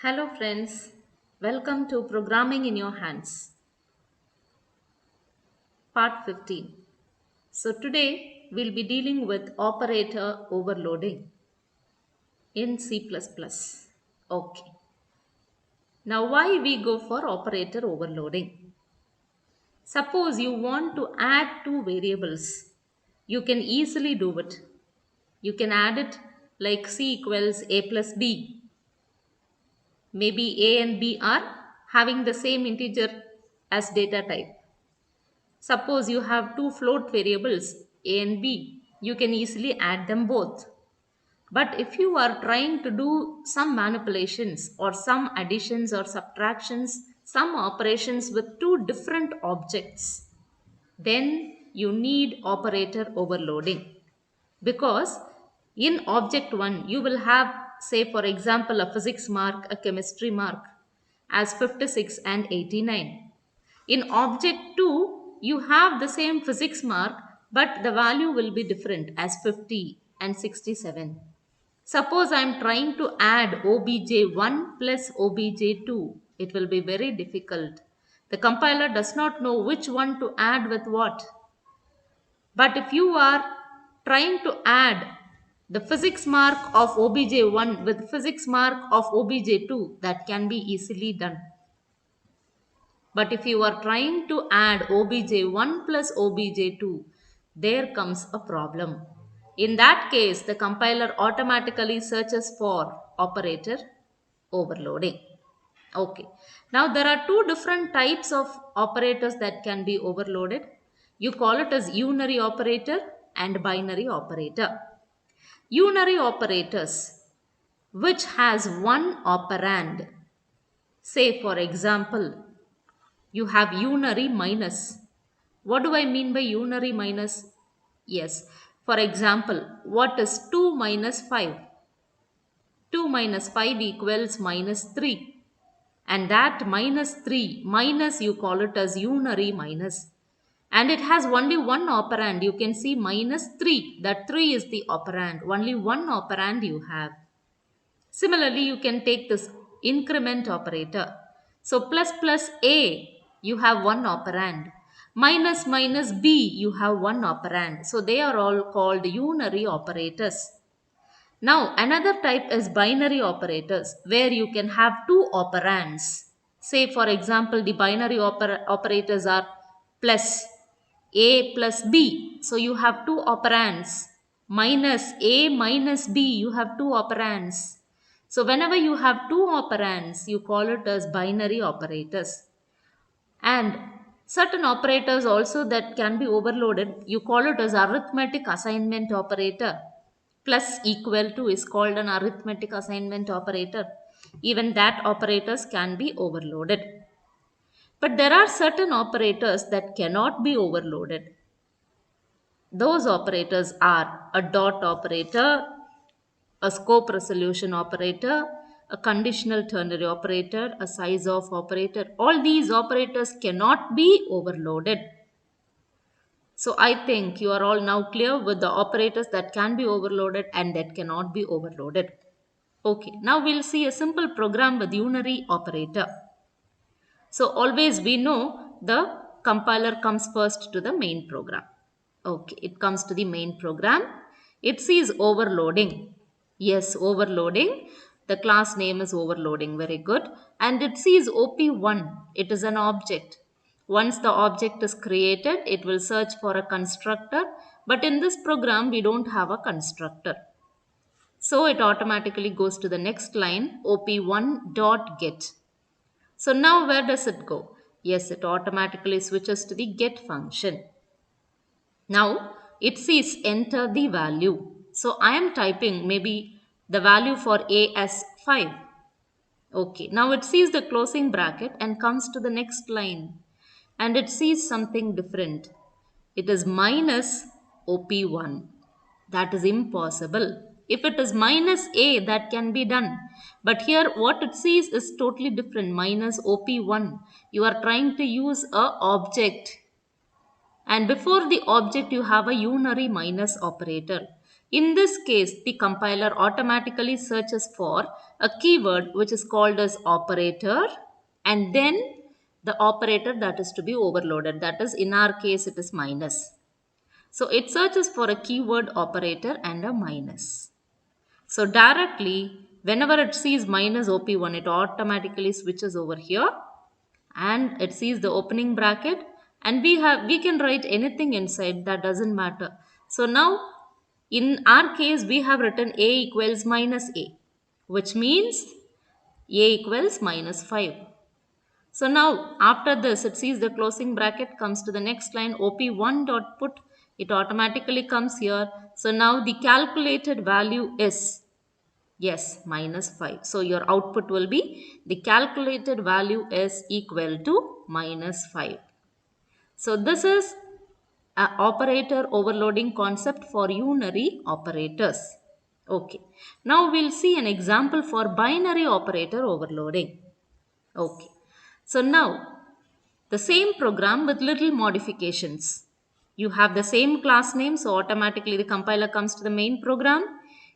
Hello, friends. Welcome to Programming in Your Hands, Part 15. So, today we'll be dealing with operator overloading in C. Okay. Now, why we go for operator overloading? Suppose you want to add two variables, you can easily do it. You can add it like C equals A plus B. Maybe A and B are having the same integer as data type. Suppose you have two float variables a and b, you can easily add them both. But if you are trying to do some manipulations or some additions or subtractions, some operations with two different objects, then you need operator overloading. Because in object 1, you will have, say, for example, a physics mark, a chemistry mark as 56 and 89. In object 2, you have the same physics mark, but the value will be different as 50 and 67. Suppose I am trying to add obj1 plus obj2. It will be very difficult. The compiler does not know which one to add with what. But if you are trying to add the physics mark of obj1 with physics mark of obj2, that can be easily done. But if you are trying to add obj1 plus obj2, there comes a problem. In that case, the compiler automatically searches for operator overloading. Okay. Now there are two different types of operators that can be overloaded. You call it as unary operator and binary operator. Unary operators which has one operand. Say for example, you have unary minus. What do I mean by unary minus? Yes. For example, what is 2 minus 5? 2 minus 5 equals minus 3. And that minus 3, minus you call it as unary minus. And it has only one operand. You can see minus 3. That 3 is the operand. Only one operand you have. Similarly, you can take this increment operator. So plus A, you have one operand. Minus B, you have one operand. So they are all called unary operators. Now another type is binary operators where you can have two operands. Say for example, the binary operators are plus A plus B. So you have two operands. Minus A minus B, you have two operands. So whenever you have two operands, you call it as binary operators. And certain operators also that can be overloaded, you call it as arithmetic assignment operator. Plus equal to is called an arithmetic assignment operator. Even that operators can be overloaded. But there are certain operators that cannot be overloaded. Those operators are a dot operator, a scope resolution operator, a conditional ternary operator, a size of operator. All these operators cannot be overloaded. So I think you are all now clear with the operators that can be overloaded and that cannot be overloaded. Okay, now we'll see a simple program with unary operator. So always we know the compiler comes first to the main program. Okay, it comes to the main program. It sees overloading. Yes, overloading. The class name is overloading. Very good. And it sees OP1. It is an object. Once the object is created, it will search for a constructor. But in this program, we don't have a constructor. So it automatically goes to the next line, op1 dot get. So now where does it go? Yes, it automatically switches to the get function. Now it says enter the value. So I am typing maybe the value for a as 5. Okay, now it sees the closing bracket and comes to the next line. And it sees something different. It is minus OP1. That is impossible. If it is minus A, that can be done. But here what it sees is totally different. Minus OP1. You are trying to use a object. And before the object, you have a unary minus operator. In this case, the compiler automatically searches for a keyword which is called as operator, and then the operator that is to be overloaded. That is, in our case, it is minus. So it searches for a keyword operator and a minus. So directly, whenever it sees minus OP1, it automatically switches over here and it sees the opening bracket, and we can write anything inside, that doesn't matter. So now in our case we have written a equals minus a, which means a equals minus 5. So now after this it sees the closing bracket, comes to the next line op1 dot put, it automatically comes here. So now the calculated value is, yes, minus 5. So your output will be, the calculated value is equal to minus 5. So this is an operator overloading concept for unary operators. Okay. Now we'll see an example for binary operator overloading. Okay. So now the same program with little modifications. You have the same class name, so automatically the compiler comes to the main program.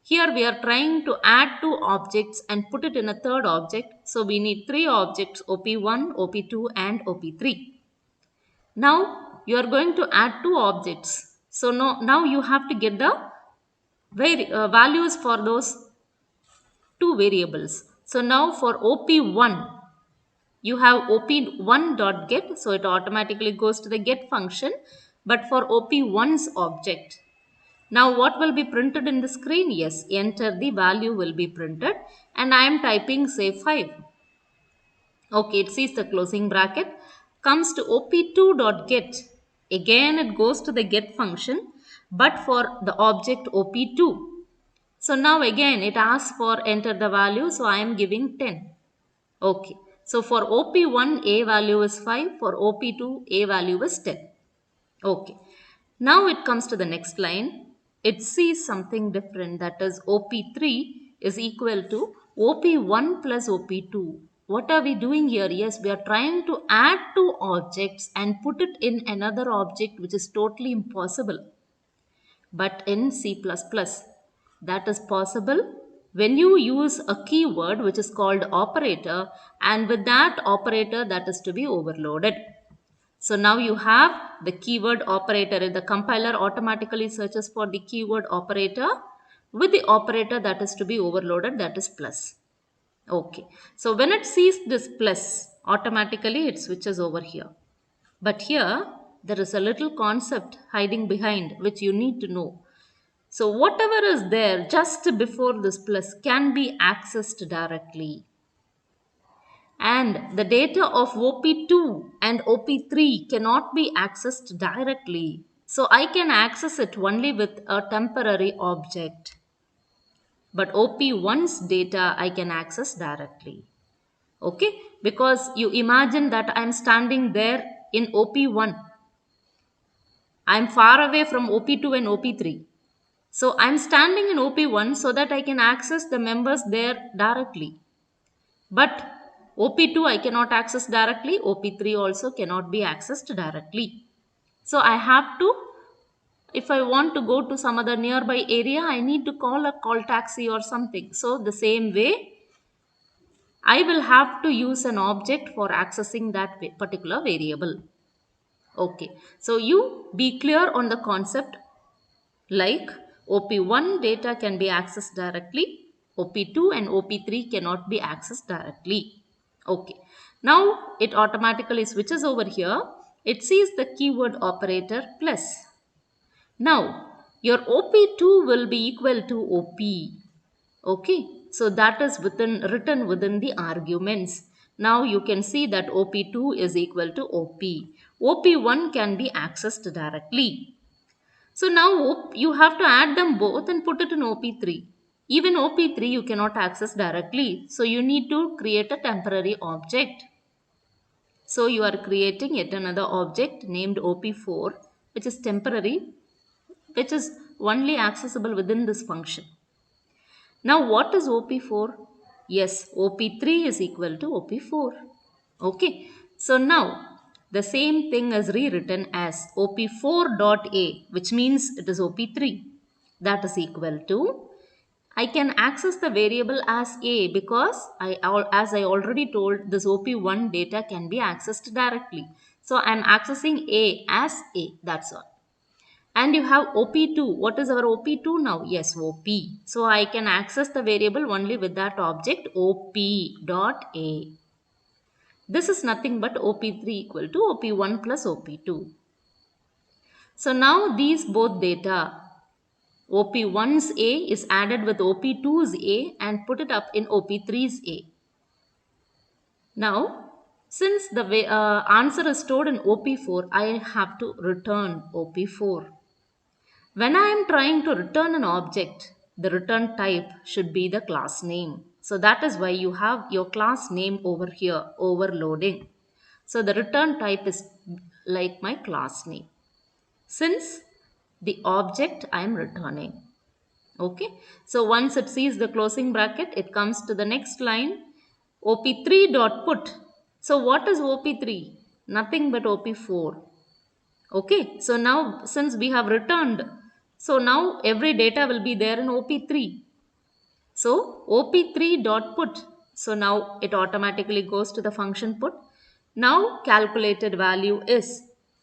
Here we are trying to add two objects and put it in a third object. So we need three objects, OP1, OP2 and OP3. Now you are going to add two objects. So now you have to get the values for those two variables. So now for OP1, you have op1.get, so it automatically goes to the get function, but for op1's object. Now what will be printed in the screen? Yes, enter the value will be printed, and I am typing say 5. Okay, it sees the closing bracket, comes to op2.get. Again it goes to the get function, but for the object op2. So now again it asks for enter the value, so I am giving 10. Okay. So for OP1 A value is 5, for OP2 A value is 10. Okay. Now it comes to the next line. It sees something different, that is OP3 is equal to OP1 plus OP2. What are we doing here? Yes, we are trying to add two objects and put it in another object, which is totally impossible. But in C++, that is possible when you use a keyword which is called operator, and with that operator that is to be overloaded. So now you have the keyword operator. The compiler automatically searches for the keyword operator with the operator that is to be overloaded, that is plus. Okay. So when it sees this plus, automatically it switches over here. But here there is a little concept hiding behind which you need to know. So whatever is there just before this plus can be accessed directly. And the data of OP2 and OP3 cannot be accessed directly. So I can access it only with a temporary object. But OP1's data I can access directly. Okay? Because you imagine that I am standing there in OP1. I am far away from OP2 and OP3. So I'm standing in OP1 so that I can access the members there directly. But OP2 I cannot access directly. OP3 also cannot be accessed directly. So I have to, if I want to go to some other nearby area, I need to call a call taxi or something. So the same way, I will have to use an object for accessing that particular variable. Okay. So you be clear on the concept. Like OP1 data can be accessed directly, OP2 and OP3 cannot be accessed directly. Okay. Now it automatically switches over here. It sees the keyword operator plus. Now your OP2 will be equal to OP. Okay. So that is written within the arguments. Now you can see that OP2 is equal to OP. OP1 can be accessed directly. So now you have to add them both and put it in OP3. Even OP3 you cannot access directly. So you need to create a temporary object. So you are creating yet another object named OP4, which is temporary, which is only accessible within this function. Now what is OP4? Yes, OP3 is equal to OP4. Okay. So now the same thing is rewritten as OP4.a, which means it is OP3. that is equal to, I can access the variable as A because as I already told, this OP1 data can be accessed directly. So I am accessing A as A, that's all. And you have OP2. What is our OP2 now? Yes, OP. So I can access the variable only with that object OP dot A. This is nothing but OP3 equal to OP1 plus OP2. So now these both data, OP1's A is added with OP2's A and put it up in OP3's A. Now, since the answer is stored in OP4, I have to return OP4. When I am trying to return an object, the return type should be the class name. So that is why you have your class name over here, overloading. So the return type is like my class name, since the object I am returning. Okay, so once it sees the closing bracket, it comes to the next line, op3 dot put. So what is op3? Nothing but op4. Okay, so now since we have returned, so now every data will be there in op3. So op3 dot put. So now it automatically goes to the function put. Now calculated value is,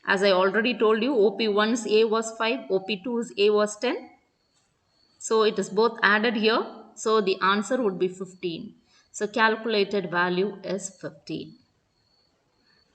as I already told you, op1's a was 5, op2's a was 10. So it is both added here. So the answer would be 15. So calculated value is 15.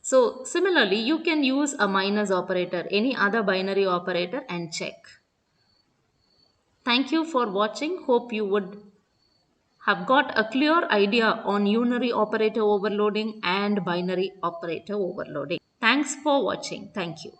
So similarly, you can use a minus operator, any other binary operator, and check. Thank you for watching. Hope you would have got a clear idea on unary operator overloading and binary operator overloading. Thanks for watching. Thank you.